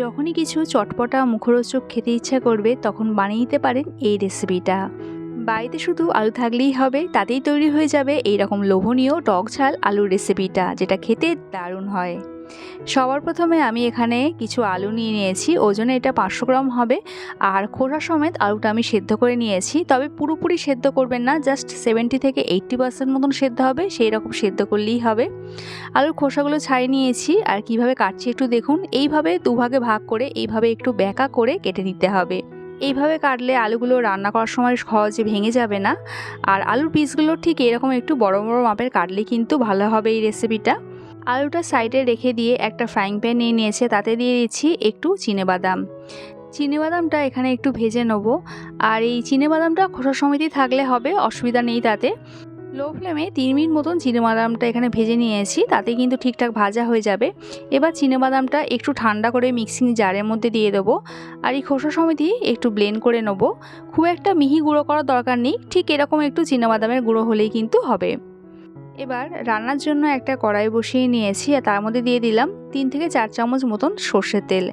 যখনই কিছু চটপটা মুখরোচক খেতে ইচ্ছা করবে তখন বানিয়ে নিতে পারেন এই রেসিপিটা। বাড়িতে শুধু আলু থাকলেই হবে, তাতেই তৈরি হয়ে যাবে এইরকম লোভনীয় টক ঝাল আলুর রেসিপিটা, যেটা খেতে দারুণ হয়। সবার প্রথমে আমি এখানে কিছু আলু নিয়ে নিয়েছি, ওজনে এটা 500 গ্রাম হবে। আর খোসা সমেত আলুটা আমি সেদ্ধ করে নিয়েছি, তবে পুরোপুরি সেদ্ধ করবেন না, জাস্ট 70 থেকে 80% মতন সেদ্ধ হবে, সেই রকম সেদ্ধ করলেই হবে। আলুর খোসাগুলো ছাড়িয়ে নিয়েছি, আর কিভাবে কাটছি একটু দেখুন। এইভাবে দুভাগে ভাগ করে এইভাবে একটু ব্যাকা করে কেটে নিতে হবে। এইভাবে কাটলে আলুগুলো রান্না করার সময় সহজে ভেঙে যাবে না। আর আলুর পিসগুলো ঠিক এরকম একটু বড় বড় মাপের কাটলে কিন্তু ভালো হবে এই রেসিপিটা। আলুটা সাইডে রেখে দিয়ে একটা ফ্রাইং প্যান নিয়ে নিয়েছে, তাতে দিয়ে দিচ্ছি একটু চিনেবাদাম। চিনেবাদামটা এখানে একটু ভেজে নেব। আর এই চিনেবাদামটা খোসা সমেতই থাকলে হবে, অসুবিধা নেই তাতে। লো ফ্লেমে 3 মিনিট মতন চিনেবাদামটা এখানে ভেজে নিয়েছি, তাতে কিন্তু ঠিকঠাক ভাজা হয়ে যাবে। এবার চিনেবাদামটা একটু ঠান্ডা করে মিক্সিং জারের মধ্যে দিয়ে দেবো। আর এই খোসা সমেতই একটু ব্লেন্ড করে নেব। খুব একটা মিহি গুঁড়ো করার দরকার নেই, ঠিক এরকম একটু চিনেবাদামের গুঁড়ো হলেই কিন্তু হবে। এবার রান্নার জন্য একটা কড়াই বসিয়ে নিয়েছি, আর তার মধ্যে দিয়ে দিলাম 3 থেকে 4 চামচ মতন সর্ষের তেল।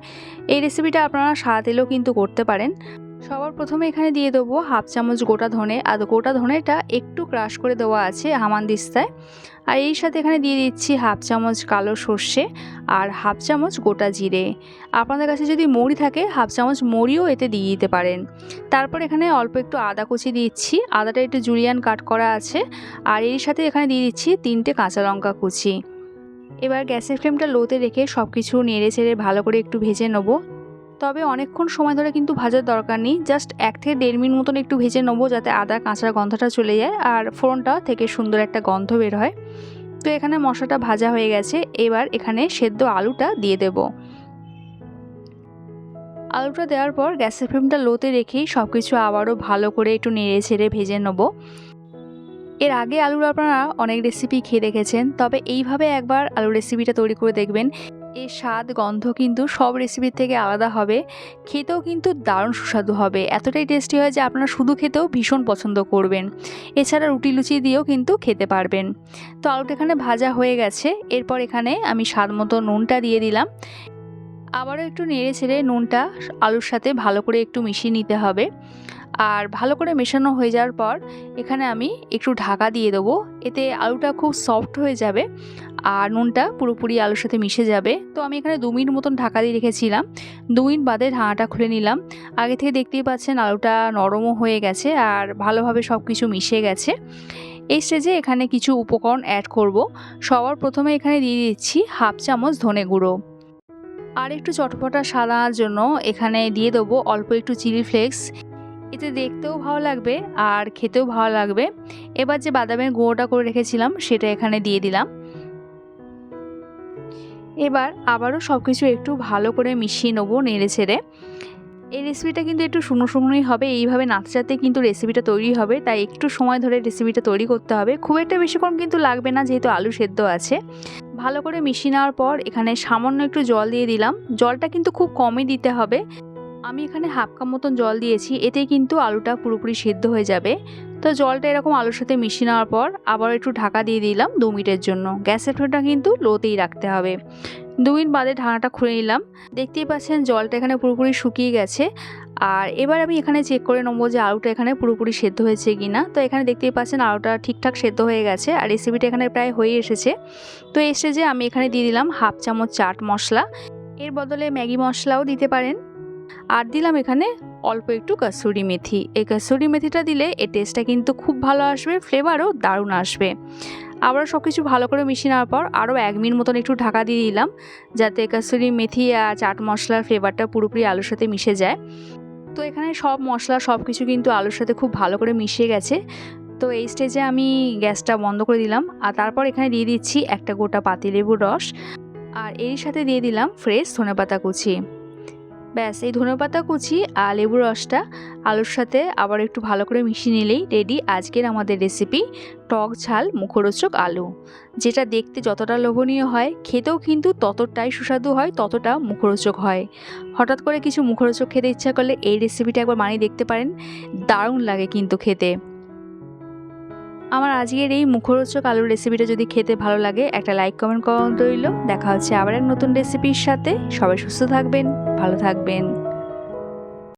এই রেসিপিটা আপনারা সাদা তেলেও কিন্তু করতে পারেন। সবার প্রথমে এখানে দিয়ে দেবো হাফ চামচ গোটা ধনে, আর গোটা ধনেটা একটু ক্রাশ করে দেওয়া আছে হামানদিস্তায়। আর এই সাথে এখানে দিয়ে দিচ্ছি হাফ চামচ কালো সর্ষে আর হাফ চামচ গোটা জিরে। আপনাদের কাছে যদি মৌরি থাকে হাফ চামচ মৌরিও এতে দিয়ে দিতে পারেন। তারপর এখানে অল্প একটু আদা কুচি দিচ্ছি, আদাটা একটু জুলিয়ান কাট করা আছে। আর এর সাথে এখানে দিয়ে দিচ্ছি 3টে কাঁচা লঙ্কা কুচি। এবার গ্যাসের ফ্লেমটা লোতে রেখে সব কিছু নেড়ে চেড়ে ভালো করে একটু ভেজে নেবো। তবে অনেকক্ষণ সময় ধরে কিন্তু ভাজার দরকার নেই, জাস্ট 1 থেকে 1.5 মিনিট মতন একটু ভেজে নেবো, যাতে আদা কাঁচা গন্ধটা চলে যায় আর ফোড়নটা থেকে সুন্দর একটা গন্ধ বের হয়। তো এখানে মশলাটা ভাজা হয়ে গেছে, এবার এখানে সেদ্ধ আলুটা দিয়ে দেব। আলুটা দেওয়ার পর গ্যাসের ফ্লেমটা লোতে রেখেই সব কিছু আবারও ভালো করে একটু নেড়ে ছেড়ে ভেজে নেবো। এর আগে আলুর আপনারা অনেক রেসিপি খেয়ে দেখেছেন, তবে এইভাবে একবার আলুর রেসিপিটা তৈরি করে দেখবেন। এর স্বাদ গন্ধ কিন্তু সব রেসিপির থেকে আলাদা হবে, খেতেও কিন্তু দারুণ সুস্বাদু হবে। এতটাই টেস্টি হয় যে আপনারা শুধু খেতেও ভীষণ পছন্দ করবেন। এছাড়া রুটি লুচি দিয়েও কিন্তু খেতে পারবেন। তো আলুটা এখানে ভাজা হয়ে গেছে, এরপর এখানে আমি স্বাদ মতো নুনটা দিয়ে দিলাম। আবারও একটু নেড়ে ছেড়ে নুনটা আলুর সাথে ভালো করে একটু মিশিয়ে নিতে হবে। আর ভালো করে মেশানো হয়ে যাওয়ার পর এখানে আমি একটু ঢাকা দিয়ে দেবো, এতে আলুটা খুব সফট হয়ে যাবে আর নুনটা পুরোপুরি আলুর সাথে মিশে যাবে। তো আমি এখানে 2 মিনিট মতন ঢাকা দিয়ে রেখেছিলাম। 2 মিনিট বাদে ঢাকাটা খুলে নিলাম। আগে থেকে দেখতেই পাচ্ছেন আলুটা নরমও হয়ে গেছে আর ভালোভাবে সব কিছু মিশে গেছে। এই স্টেজে এখানে কিছু উপকরণ অ্যাড করব। সবার প্রথমে এখানে দিয়ে দিচ্ছি হাফ চামচ ধনে গুঁড়ো। আর একটু চটপটা সাদার জন্য এখানে দিয়ে দেবো অল্প একটু চিলি ফ্লেক্স। এতে দেখতেও ভালো লাগবে আর খেতেও ভালো লাগবে। এবার যে বাদামের গুঁড়োটা করে রেখেছিলাম সেটা এখানে দিয়ে দিলাম। এবার আবারও সব কিছু একটু ভালো করে মিশিয়ে নেবো নেড়ে ছেড়ে। এই রেসিপিটা কিন্তু একটু শুকনো শুকনোই হবে, এইভাবে নাড়তে কিন্তু রেসিপিটা তৈরি হবে, তাই একটু সময় ধরে রেসিপিটা তৈরি করতে হবে। খুব একটা বেশিক্ষণ কিন্তু লাগবে না, যেহেতু আলু সেদ্ধ আছে। ভালো করে মিশিয়ে নেওয়ার পর এখানে সামান্য একটু জল দিয়ে দিলাম। জলটা কিন্তু খুব কমই দিতে হবে। আমি এখানে হাফ কাপ মতন জল দিয়েছি, এতেই কিন্তু আলুটা পুরোপুরি সেদ্ধ হয়ে যাবে। তো জলটা এরকম আলুর সাথে মিশিয়ে নেওয়ার পর আবার একটু ঢাকা দিয়ে দিলাম 2 মিনিটের জন্য। গ্যাসের ফ্লেমটা কিন্তু লোতেই রাখতে হবে। 2 মিনিট বাদে ঢাকনাটা খুলে নিলাম। দেখতেই পাচ্ছেন জলটা এখানে পুরোপুরি শুকিয়ে গেছে। আর এবার আমি এখানে চেক করে নেবো যে আলুটা এখানে পুরোপুরি সেদ্ধ হয়েছে কিনা। তো এখানে দেখতেই পাচ্ছেন আলুটা ঠিকঠাক সেদ্ধ হয়ে গেছে আর রেসিপিটা এখানে প্রায় হয়ে এসেছে। তো এই স্টেজে আমি এখানে দিয়ে দিলাম হাফ চামচ চাট মশলা, এর বদলে ম্যাগি মশলাও দিতে পারেন। আর দিলাম এখানে অল্প একটু কসুরি মেথি। এই কসুরি মেথিটা দিলে এর টেস্টটা কিন্তু খুব ভালো আসবে, ফ্লেভারও দারুণ আসবে। আবার সব কিছু ভালো করে মিশিয়ে নেওয়ার পর আরও 1 মিনিট মতন একটু ঢাকা দিয়ে দিলাম, যাতে কসুরি মেথি আর চাট মশলার ফ্লেভারটা পুরোপুরি আলুর সাথে মিশে যায়। তো এখানে সব মশলা সব কিছু কিন্তু আলুর সাথে খুব ভালো করে মিশে গেছে। তো এই স্টেজে আমি গ্যাসটা বন্ধ করে দিলাম। আর তারপর এখানে দিয়ে দিচ্ছি একটা গোটা পাতিলেবুর রস, আর এর সাথে দিয়ে দিলাম ফ্রেশ ধনেপাতা কুচি। ব্যাস, এই ধনেপাতা কুচি আর লেবুর রসটা আলুর সাথে আবার একটু ভালো করে মিশিয়ে নিলেই রেডি আজকের আমাদের রেসিপি টক ঝাল মুখরোচক আলু, যেটা দেখতে যতটা লোভনীয় হয় খেতেও কিন্তু ততটাই সুস্বাদু হয়, ততটা মুখরোচক হয়। হঠাৎ করে কিছু মুখরোচক খেতে ইচ্ছা করলে এই রেসিপিটা একবার বানিয়ে দেখতে পারেন, দারুণ লাগে কিন্তু খেতে। আমার আজকের এই মুখরোচক আলুর রেসিপিটা যদি খেতে ভালো লাগে একটা লাইক কমেন্ট করা রইল। দেখা হচ্ছে আবার এক নতুন রেসিপির সাথে। সবাই সুস্থ থাকবেন, ভালো থাকবেন।